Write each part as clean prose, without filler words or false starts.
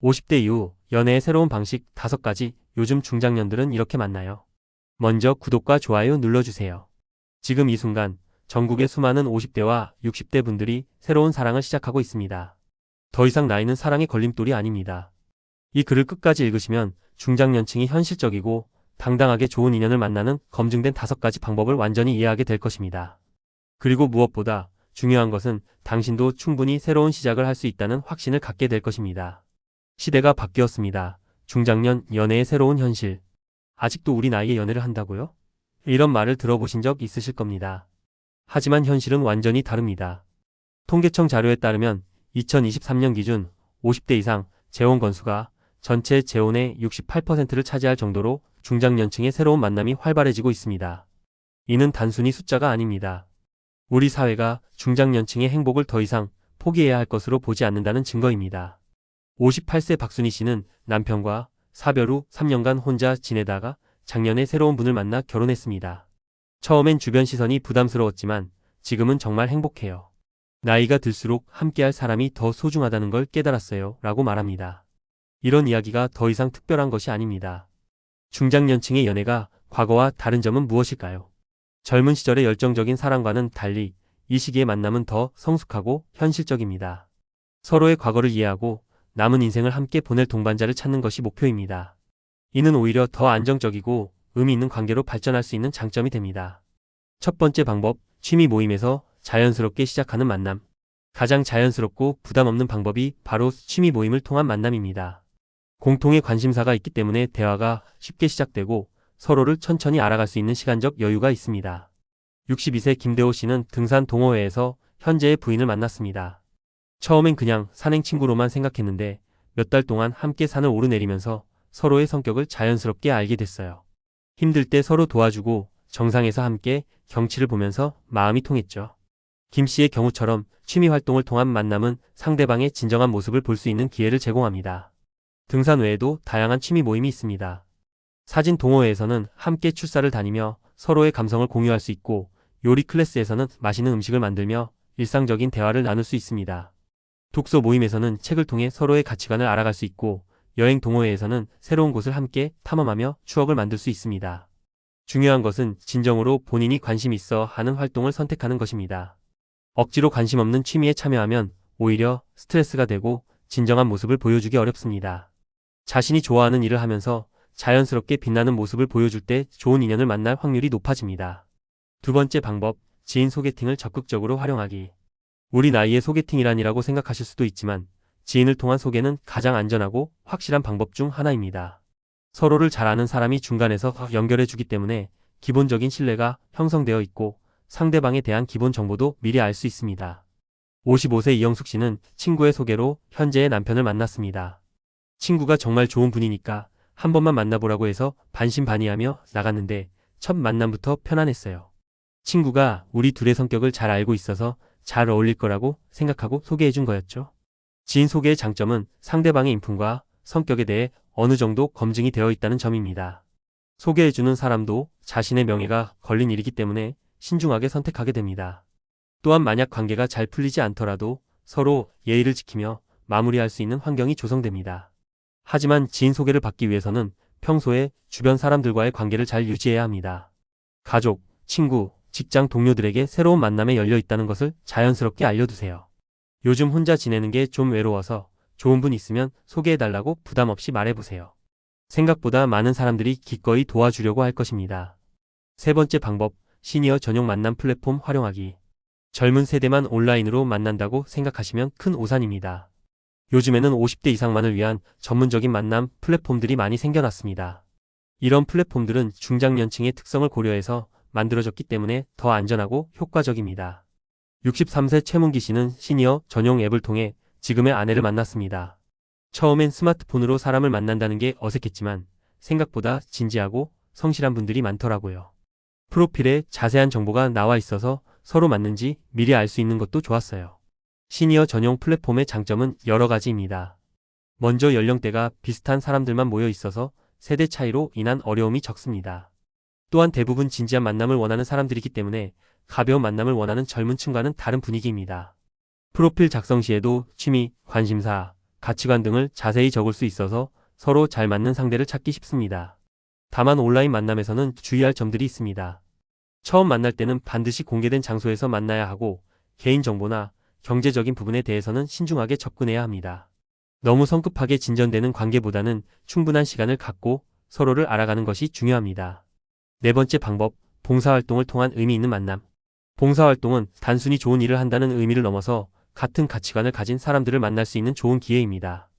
50대 이후 연애의 새로운 방식 5가지. 요즘 중장년들은 이렇게 만나요. 먼저 구독과 좋아요 눌러주세요. 지금 이 순간 전국의 수많은 50대와 60대 분들이 새로운 사랑을 시작하고 있습니다. 더 이상 나이는 사랑의 걸림돌이 아닙니다. 이 글을 끝까지 읽으시면 중장년층이 현실적이고 당당하게 좋은 인연을 만나는 검증된 5가지 방법을 완전히 이해하게 될 것입니다. 그리고 무엇보다 중요한 것은 당신도 충분히 새로운 시작을 할 수 있다는 확신을 갖게 될 것입니다. 시대가 바뀌었습니다. 중장년 연애의 새로운 현실. 아직도 우리 나이에 연애를 한다고요? 이런 말을 들어보신 적 있으실 겁니다. 하지만 현실은 완전히 다릅니다. 통계청 자료에 따르면 2023년 기준 50대 이상 재혼 건수가 전체 재혼의 68%를 차지할 정도로 중장년층의 새로운 만남이 활발해지고 있습니다. 이는 단순히 숫자가 아닙니다. 우리 사회가 중장년층의 행복을 더 이상 포기해야 할 것으로 보지 않는다는 증거입니다. 58세 박순희 씨는 남편과 사별 후 3년간 혼자 지내다가 작년에 새로운 분을 만나 결혼했습니다. 처음엔 주변 시선이 부담스러웠지만 지금은 정말 행복해요. 나이가 들수록 함께할 사람이 더 소중하다는 걸 깨달았어요. 라고 말합니다. 이런 이야기가 더 이상 특별한 것이 아닙니다. 중장년층의 연애가 과거와 다른 점은 무엇일까요? 젊은 시절의 열정적인 사랑과는 달리 이 시기의 만남은 더 성숙하고 현실적입니다. 서로의 과거를 이해하고 남은 인생을 함께 보낼 동반자를 찾는 것이 목표입니다. 이는 오히려 더 안정적이고 의미 있는 관계로 발전할 수 있는 장점이 됩니다. 첫 번째 방법, 취미 모임에서 자연스럽게 시작하는 만남. 가장 자연스럽고 부담 없는 방법이 바로 취미 모임을 통한 만남입니다. 공통의 관심사가 있기 때문에 대화가 쉽게 시작되고 서로를 천천히 알아갈 수 있는 시간적 여유가 있습니다. 62세 김대호 씨는 등산 동호회에서 현재의 부인을 만났습니다. 처음엔 그냥 산행 친구로만 생각했는데 몇 달 동안 함께 산을 오르내리면서 서로의 성격을 자연스럽게 알게 됐어요. 힘들 때 서로 도와주고 정상에서 함께 경치를 보면서 마음이 통했죠. 김 씨의 경우처럼 취미 활동을 통한 만남은 상대방의 진정한 모습을 볼 수 있는 기회를 제공합니다. 등산 외에도 다양한 취미 모임이 있습니다. 사진 동호회에서는 함께 출사를 다니며 서로의 감성을 공유할 수 있고 요리 클래스에서는 맛있는 음식을 만들며 일상적인 대화를 나눌 수 있습니다. 독서 모임에서는 책을 통해 서로의 가치관을 알아갈 수 있고 여행 동호회에서는 새로운 곳을 함께 탐험하며 추억을 만들 수 있습니다. 중요한 것은 진정으로 본인이 관심 있어 하는 활동을 선택하는 것입니다. 억지로 관심 없는 취미에 참여하면 오히려 스트레스가 되고 진정한 모습을 보여주기 어렵습니다. 자신이 좋아하는 일을 하면서 자연스럽게 빛나는 모습을 보여줄 때 좋은 인연을 만날 확률이 높아집니다. 두 번째 방법, 지인 소개팅을 적극적으로 활용하기. 우리 나이에 소개팅이란이라고 생각하실 수도 있지만 지인을 통한 소개는 가장 안전하고 확실한 방법 중 하나입니다. 서로를 잘 아는 사람이 중간에서 연결해 주기 때문에 기본적인 신뢰가 형성되어 있고 상대방에 대한 기본 정보도 미리 알 수 있습니다. 55세 이영숙 씨는 친구의 소개로 현재의 남편을 만났습니다. 친구가 정말 좋은 분이니까 한 번만 만나보라고 해서 반신반의하며 나갔는데 첫 만남부터 편안했어요. 친구가 우리 둘의 성격을 잘 알고 있어서 잘 어울릴 거라고 생각하고 소개해준 거였죠. 지인 소개의 장점은 상대방의 인품과 성격에 대해 어느 정도 검증이 되어 있다는 점입니다. 소개해주는 사람도 자신의 명예가 걸린 일이기 때문에 신중하게 선택하게 됩니다. 또한 만약 관계가 잘 풀리지 않더라도 서로 예의를 지키며 마무리할 수 있는 환경이 조성됩니다. 하지만 지인 소개를 받기 위해서는 평소에 주변 사람들과의 관계를 잘 유지해야 합니다. 가족, 친구, 직장 동료들에게 새로운 만남에 열려 있다는 것을 자연스럽게 알려두세요. 요즘 혼자 지내는 게 좀 외로워서 좋은 분 있으면 소개해달라고 부담 없이 말해보세요. 생각보다 많은 사람들이 기꺼이 도와주려고 할 것입니다. 세 번째 방법, 시니어 전용 만남 플랫폼 활용하기. 젊은 세대만 온라인으로 만난다고 생각하시면 큰 오산입니다. 요즘에는 50대 이상만을 위한 전문적인 만남 플랫폼들이 많이 생겨났습니다. 이런 플랫폼들은 중장년층의 특성을 고려해서 만들어졌기 때문에 더 안전하고 효과적입니다. 63세 최문기 씨는 시니어 전용 앱을 통해 지금의 아내를 만났습니다. 처음엔 스마트폰으로 사람을 만난다는 게 어색했지만 생각보다 진지하고 성실한 분들이 많더라고요. 프로필에 자세한 정보가 나와 있어서 서로 맞는지 미리 알 수 있는 것도 좋았어요. 시니어 전용 플랫폼의 장점은 여러 가지입니다. 먼저 연령대가 비슷한 사람들만 모여 있어서 세대 차이로 인한 어려움이 적습니다. 또한 대부분 진지한 만남을 원하는 사람들이기 때문에 가벼운 만남을 원하는 젊은 층과는 다른 분위기입니다. 프로필 작성 시에도 취미, 관심사, 가치관 등을 자세히 적을 수 있어서 서로 잘 맞는 상대를 찾기 쉽습니다. 다만 온라인 만남에서는 주의할 점들이 있습니다. 처음 만날 때는 반드시 공개된 장소에서 만나야 하고 개인정보나 경제적인 부분에 대해서는 신중하게 접근해야 합니다. 너무 성급하게 진전되는 관계보다는 충분한 시간을 갖고 서로를 알아가는 것이 중요합니다. 네 번째 방법, 봉사활동을 통한 의미 있는 만남. 봉사활동은 단순히 좋은 일을 한다는 의미를 넘어서 같은 가치관을 가진 사람들을 만날 수 있는 좋은 기회입니다.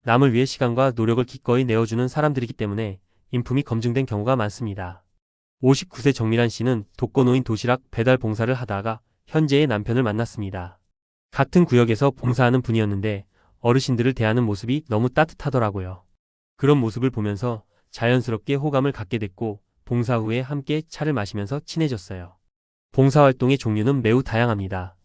남을 위해 시간과 노력을 기꺼이 내어주는 사람들이기 때문에 인품이 검증된 경우가 많습니다. 59세 정미란 씨는 독거노인 도시락 배달 봉사를 하다가 현재의 남편을 만났습니다. 같은 구역에서 봉사하는 분이었는데 어르신들을 대하는 모습이 너무 따뜻하더라고요. 그런 모습을 보면서 자연스럽게 호감을 갖게 됐고 봉사 후에 함께 차를 마시면서 친해졌어요. 봉사활동의 종류는 매우 다양합니다.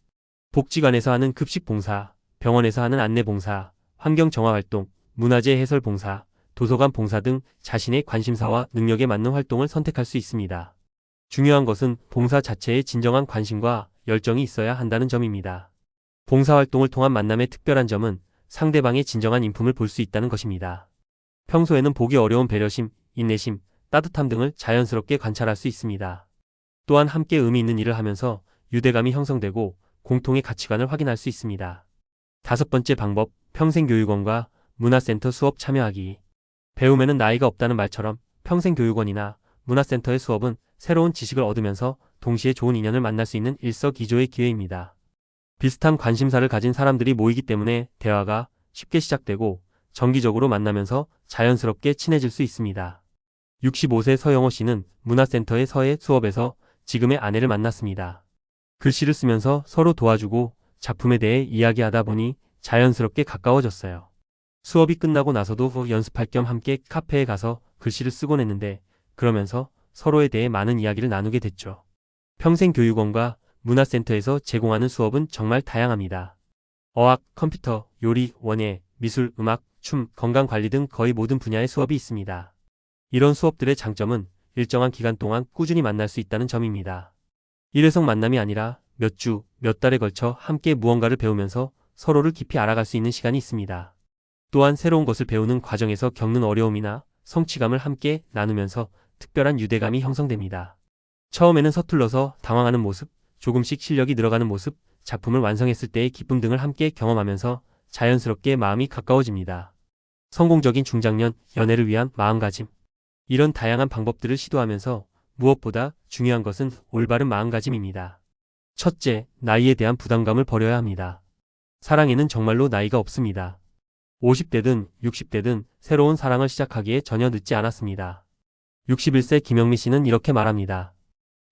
복지관에서 하는 급식 봉사, 병원에서 하는 안내 봉사, 환경정화활동, 문화재 해설 봉사, 도서관 봉사 등 자신의 관심사와 능력에 맞는 활동을 선택할 수 있습니다. 중요한 것은 봉사 자체에 진정한 관심과 열정이 있어야 한다는 점입니다. 봉사활동을 통한 만남의 특별한 점은 상대방의 진정한 인품을 볼 수 있다는 것입니다. 평소에는 보기 어려운 배려심, 인내심, 따뜻함 등을 자연스럽게 관찰할 수 있습니다. 또한 함께 의미 있는 일을 하면서 유대감이 형성되고 공통의 가치관을 확인할 수 있습니다. 다섯 번째 방법, 평생교육원과 문화센터 수업 참여하기. 배움에는 나이가 없다는 말처럼 평생교육원이나 문화센터의 수업은 새로운 지식을 얻으면서 동시에 좋은 인연을 만날 수 있는 일석이조의 기회입니다. 비슷한 관심사를 가진 사람들이 모이기 때문에 대화가 쉽게 시작되고 정기적으로 만나면서 자연스럽게 친해질 수 있습니다. 65세 서영호 씨는 문화센터의 서예 수업에서 지금의 아내를 만났습니다. 글씨를 쓰면서 서로 도와주고 작품에 대해 이야기하다 보니 자연스럽게 가까워졌어요. 수업이 끝나고 나서도 연습할 겸 함께 카페에 가서 글씨를 쓰곤 했는데 그러면서 서로에 대해 많은 이야기를 나누게 됐죠. 평생교육원과 문화센터에서 제공하는 수업은 정말 다양합니다. 어학, 컴퓨터, 요리, 원예, 미술, 음악, 춤, 건강관리 등 거의 모든 분야의 수업이 있습니다. 이런 수업들의 장점은 일정한 기간 동안 꾸준히 만날 수 있다는 점입니다. 일회성 만남이 아니라 몇 주, 몇 달에 걸쳐 함께 무언가를 배우면서 서로를 깊이 알아갈 수 있는 시간이 있습니다. 또한 새로운 것을 배우는 과정에서 겪는 어려움이나 성취감을 함께 나누면서 특별한 유대감이 형성됩니다. 처음에는 서툴러서 당황하는 모습, 조금씩 실력이 늘어가는 모습, 작품을 완성했을 때의 기쁨 등을 함께 경험하면서 자연스럽게 마음이 가까워집니다. 성공적인 중장년, 연애를 위한 마음가짐. 이런 다양한 방법들을 시도하면서 무엇보다 중요한 것은 올바른 마음가짐입니다. 첫째, 나이에 대한 부담감을 버려야 합니다. 사랑에는 정말로 나이가 없습니다. 50대든 60대든 새로운 사랑을 시작하기에 전혀 늦지 않았습니다. 61세 김영미 씨는 이렇게 말합니다.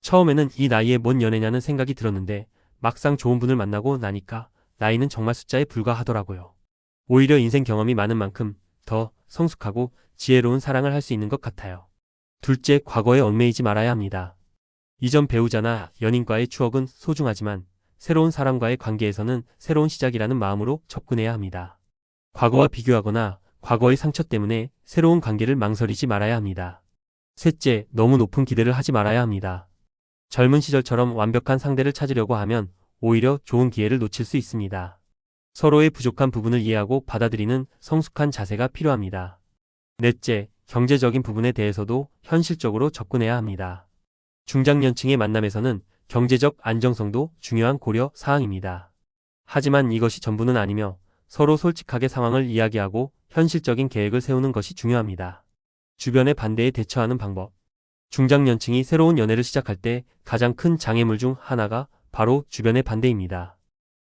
처음에는 이 나이에 뭔 연애냐는 생각이 들었는데 막상 좋은 분을 만나고 나니까 나이는 정말 숫자에 불과하더라고요. 오히려 인생 경험이 많은 만큼 더 성숙하고 지혜로운 사랑을 할 수 있는 것 같아요. 둘째, 과거에 얽매이지 말아야 합니다. 이전 배우자나 연인과의 추억은 소중하지만 새로운 사람과의 관계에서는 새로운 시작이라는 마음으로 접근해야 합니다. 과거와 비교하거나 과거의 상처 때문에 새로운 관계를 망설이지 말아야 합니다. 셋째, 너무 높은 기대를 하지 말아야 합니다. 젊은 시절처럼 완벽한 상대를 찾으려고 하면 오히려 좋은 기회를 놓칠 수 있습니다. 서로의 부족한 부분을 이해하고 받아들이는 성숙한 자세가 필요합니다. 넷째, 경제적인 부분에 대해서도 현실적으로 접근해야 합니다. 중장년층의 만남에서는 경제적 안정성도 중요한 고려 사항입니다. 하지만 이것이 전부는 아니며 서로 솔직하게 상황을 이야기하고 현실적인 계획을 세우는 것이 중요합니다. 주변의 반대에 대처하는 방법. 중장년층이 새로운 연애를 시작할 때 가장 큰 장애물 중 하나가 바로 주변의 반대입니다.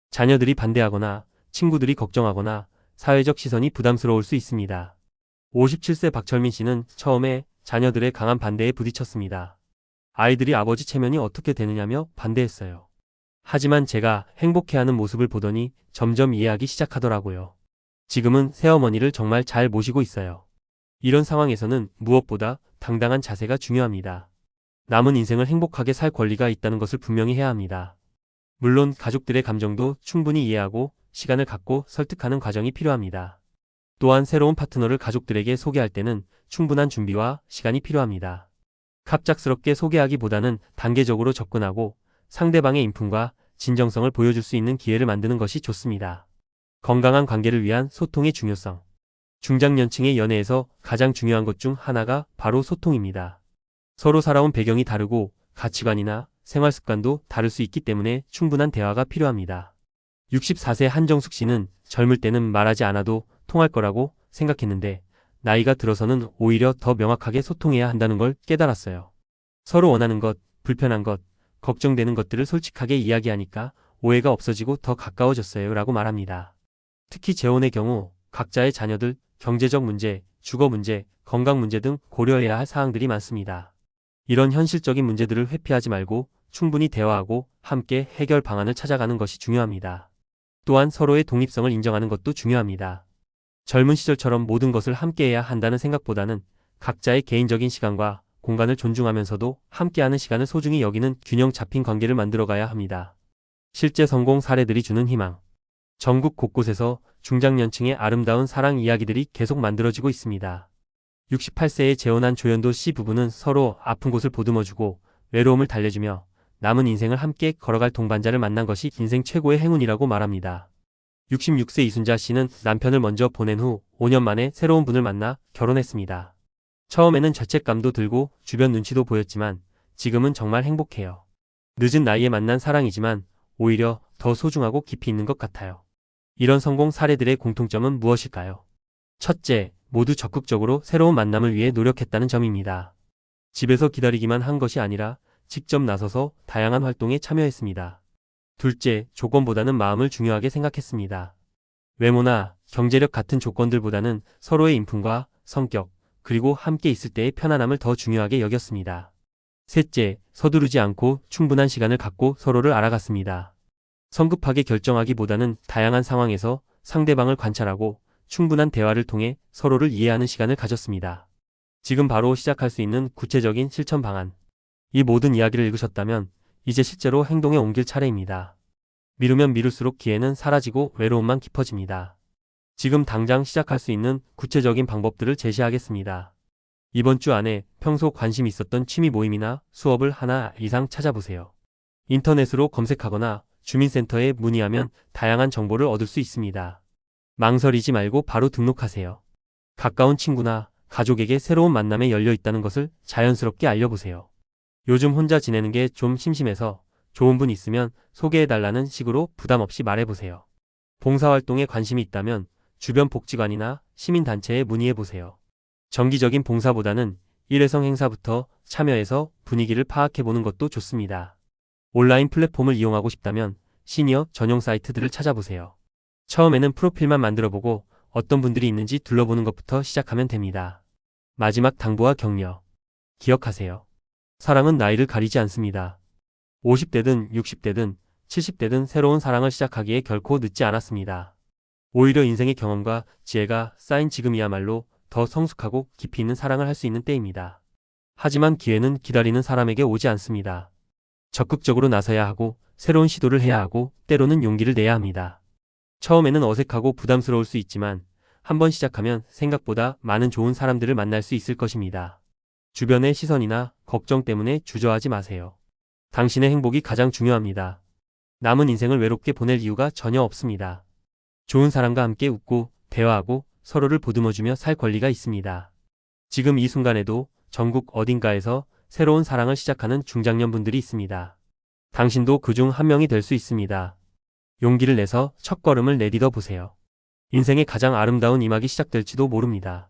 자녀들이 반대하거나 친구들이 걱정하거나 사회적 시선이 부담스러울 수 있습니다. 57세 박철민 씨는 처음에 자녀들의 강한 반대에 부딪혔습니다. 아이들이 아버지 체면이 어떻게 되느냐며 반대했어요. 하지만 제가 행복해하는 모습을 보더니 점점 이해하기 시작하더라고요. 지금은 새어머니를 정말 잘 모시고 있어요. 이런 상황에서는 무엇보다 당당한 자세가 중요합니다. 남은 인생을 행복하게 살 권리가 있다는 것을 분명히 해야 합니다. 물론 가족들의 감정도 충분히 이해하고 시간을 갖고 설득하는 과정이 필요합니다. 또한 새로운 파트너를 가족들에게 소개할 때는 충분한 준비와 시간이 필요합니다. 갑작스럽게 소개하기보다는 단계적으로 접근하고 상대방의 인품과 진정성을 보여줄 수 있는 기회를 만드는 것이 좋습니다. 건강한 관계를 위한 소통의 중요성. 중장년층의 연애에서 가장 중요한 것 중 하나가 바로 소통입니다. 서로 살아온 배경이 다르고 가치관이나 생활 습관도 다를 수 있기 때문에 충분한 대화가 필요합니다. 64세 한정숙 씨는 젊을 때는 말하지 않아도 통할 거라고 생각했는데 나이가 들어서는 오히려 더 명확하게 소통해야 한다는 걸 깨달았어요. 서로 원하는 것, 불편한 것, 걱정되는 것들을 솔직하게 이야기하니까 오해가 없어지고 더 가까워졌어요 라고 말합니다. 특히 재혼의 경우 각자의 자녀들, 경제적 문제, 주거 문제, 건강 문제 등 고려해야 할 사항들이 많습니다. 이런 현실적인 문제들을 회피하지 말고 충분히 대화하고 함께 해결 방안을 찾아가는 것이 중요합니다. 또한 서로의 독립성을 인정하는 것도 중요합니다. 젊은 시절처럼 모든 것을 함께해야 한다는 생각보다는 각자의 개인적인 시간과 공간을 존중하면서도 함께하는 시간을 소중히 여기는 균형 잡힌 관계를 만들어가야 합니다. 실제 성공 사례들이 주는 희망. 전국 곳곳에서 중장년층의 아름다운 사랑 이야기들이 계속 만들어지고 있습니다. 68세에 재혼한 조연도 씨 부부는 서로 아픈 곳을 보듬어주고 외로움을 달래주며 남은 인생을 함께 걸어갈 동반자를 만난 것이 인생 최고의 행운이라고 말합니다. 66세 이순자 씨는 남편을 먼저 보낸 후 5년 만에 새로운 분을 만나 결혼했습니다. 처음에는 죄책감도 들고 주변 눈치도 보였지만 지금은 정말 행복해요. 늦은 나이에 만난 사랑이지만 오히려 더 소중하고 깊이 있는 것 같아요. 이런 성공 사례들의 공통점은 무엇일까요? 첫째, 모두 적극적으로 새로운 만남을 위해 노력했다는 점입니다. 집에서 기다리기만 한 것이 아니라 직접 나서서 다양한 활동에 참여했습니다. 둘째, 조건보다는 마음을 중요하게 생각했습니다. 외모나 경제력 같은 조건들보다는 서로의 인품과 성격, 그리고 함께 있을 때의 편안함을 더 중요하게 여겼습니다. 셋째, 서두르지 않고 충분한 시간을 갖고 서로를 알아갔습니다. 성급하게 결정하기보다는 다양한 상황에서 상대방을 관찰하고 충분한 대화를 통해 서로를 이해하는 시간을 가졌습니다. 지금 바로 시작할 수 있는 구체적인 실천 방안. 이 모든 이야기를 읽으셨다면 이제 실제로 행동에 옮길 차례입니다. 미루면 미룰수록 기회는 사라지고 외로움만 깊어집니다. 지금 당장 시작할 수 있는 구체적인 방법들을 제시하겠습니다. 이번 주 안에 평소 관심 있었던 취미 모임이나 수업을 하나 이상 찾아보세요. 인터넷으로 검색하거나 주민센터에 문의하면 다양한 정보를 얻을 수 있습니다. 망설이지 말고 바로 등록하세요. 가까운 친구나 가족에게 새로운 만남에 열려 있다는 것을 자연스럽게 알려보세요. 요즘 혼자 지내는 게 좀 심심해서 좋은 분 있으면 소개해달라는 식으로 부담 없이 말해보세요. 봉사활동에 관심이 있다면 주변 복지관이나 시민단체에 문의해보세요. 정기적인 봉사보다는 일회성 행사부터 참여해서 분위기를 파악해보는 것도 좋습니다. 온라인 플랫폼을 이용하고 싶다면 시니어 전용 사이트들을 찾아보세요. 처음에는 프로필만 만들어보고 어떤 분들이 있는지 둘러보는 것부터 시작하면 됩니다. 마지막 당부와 격려. 기억하세요. 사랑은 나이를 가리지 않습니다. 50대든 60대든 70대든 새로운 사랑을 시작하기에 결코 늦지 않았습니다. 오히려 인생의 경험과 지혜가 쌓인 지금이야말로 더 성숙하고 깊이 있는 사랑을 할 수 있는 때입니다. 하지만 기회는 기다리는 사람에게 오지 않습니다. 적극적으로 나서야 하고 새로운 시도를 해야 하고 때로는 용기를 내야 합니다. 처음에는 어색하고 부담스러울 수 있지만 한번 시작하면 생각보다 많은 좋은 사람들을 만날 수 있을 것입니다. 주변의 시선이나 걱정 때문에 주저하지 마세요. 당신의 행복이 가장 중요합니다. 남은 인생을 외롭게 보낼 이유가 전혀 없습니다. 좋은 사람과 함께 웃고 대화하고 서로를 보듬어주며 살 권리가 있습니다. 지금 이 순간에도 전국 어딘가에서 새로운 사랑을 시작하는 중장년 분들이 있습니다. 당신도 그중 한 명이 될 수 있습니다. 용기를 내서 첫걸음을 내딛어 보세요. 인생의 가장 아름다운 이막이 시작될지도 모릅니다.